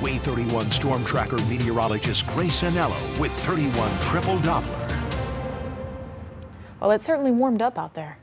WAAY 31 Storm Tracker meteorologist Grace Anello with 31 Triple Doppler. Well, it certainly warmed up out there.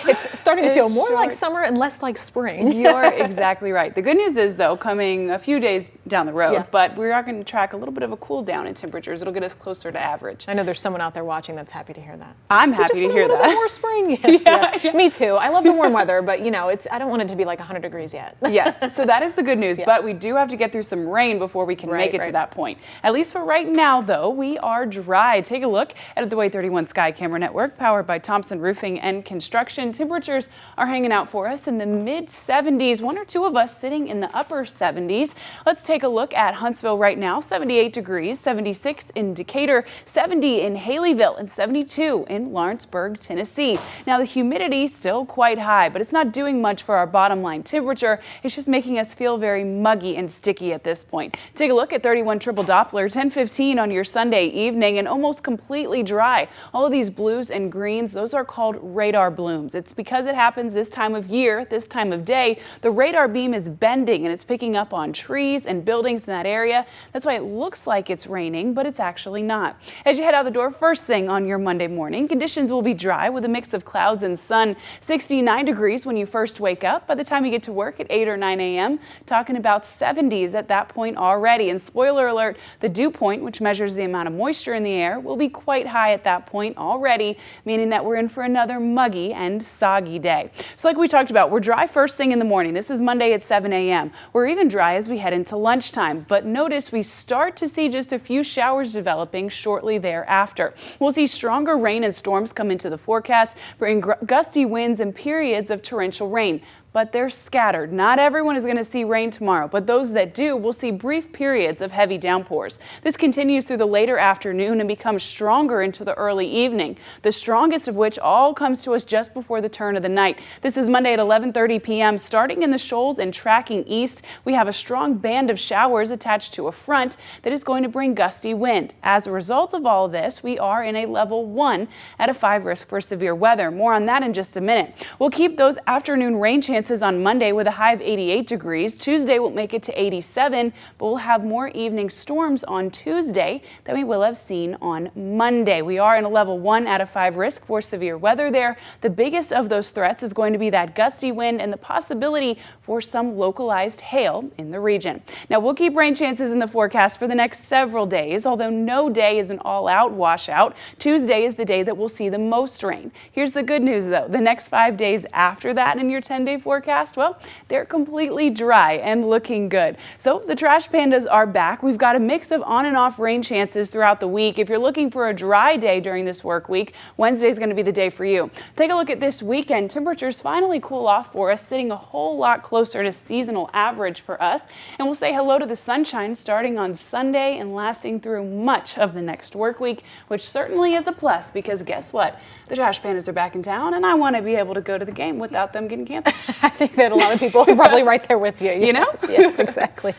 It's starting to feel more like summer and less like spring. You're exactly right. The good news is, though, coming a few days down the road, but we are going to track a little bit of a cool down in temperatures. It'll get us closer to average. I know there's someone out there watching that's happy to hear that. I'm happy to hear that. A little bit more spring. Yes. Me too. I love the warm weather, but you know, I don't want it to be like 100 degrees yet. Yes, so that is the good news, but we do have to get through some rain before we can make it to that point. At least for right now, though, we are dry. Take a look at the WAAY 31 Sky Camera Network, powered by Thompson Roofing and Construction. Temperatures are hanging out for us in the mid 70s, one or two of us sitting in the upper 70s. Let's take a look at Huntsville right now. 78 degrees, 76 in Decatur, 70 in Haleyville, and 72 in Lawrenceburg, Tennessee. Now the humidity still quite high, but it's not doing much for our bottom line temperature. It's just making us feel very muggy and sticky at this point. Take a look at 31 Triple Doppler, 10:15 on your Sunday evening, and almost completely dry. All of these blues and greens, those are called radar blooms. It's because it happens this time of year, this time of day. The radar beam is bending and it's picking up on trees and buildings in that area. That's why it looks like it's raining, but it's actually not. As you head out the door first thing on your Monday morning, conditions will be dry with a mix of clouds and sun. 69 degrees when you first wake up. By the time you get to work at 8 or 9 a.m., talking about 70s at that point already. And spoiler alert, the dew point, which measures the amount of moisture in the air, will be quite high at that point already, meaning that we're in for another muggy and soggy day. So like we talked about, we're dry first thing in the morning. This is Monday at 7 a.m. We're even dry as we head into lunchtime, but notice we start to see just a few showers developing shortly thereafter. We'll see stronger rain and storms come into the forecast, bring gusty winds and periods of torrential rain. But they're scattered. Not everyone is going to see rain tomorrow, but those that do will see brief periods of heavy downpours. This continues through the later afternoon and becomes stronger into the early evening, the strongest of which all comes to us just before the turn of the night. This is Monday at 11:30 p.m. Starting in the shoals and tracking east, we have a strong band of showers attached to a front that is going to bring gusty wind. As a result of all of this, we are in a level 1 at a 5 risk for severe weather. More on that in just a minute. We'll keep those afternoon rain chances on Monday with a high of 88 degrees. Tuesday will make it to 87, but we'll have more evening storms on Tuesday than we will have seen on Monday. We are in a level 1 out of 5 risk for severe weather there. The biggest of those threats is going to be that gusty wind and the possibility for some localized hail in the region. Now we'll keep rain chances in the forecast for the next several days, although no day is an all-out washout. Tuesday is the day that we'll see the most rain. Here's the good news though. The next 5 days after that in your 10-day forecast, well, they're completely dry and looking good. So the trash pandas are back. We've got a mix of on and off rain chances throughout the week. If you're looking for a dry day during this work week, Wednesday is going to be the day for you. Take a look at this weekend. Temperatures finally cool off for us, sitting a whole lot closer to seasonal average for us. And we'll say hello to the sunshine starting on Sunday and lasting through much of the next work week, which certainly is a plus because guess what? The trash pandas are back in town and I want to be able to go to the game without them getting canceled. I think that a lot of people are probably right there with you. You know? Yes, exactly.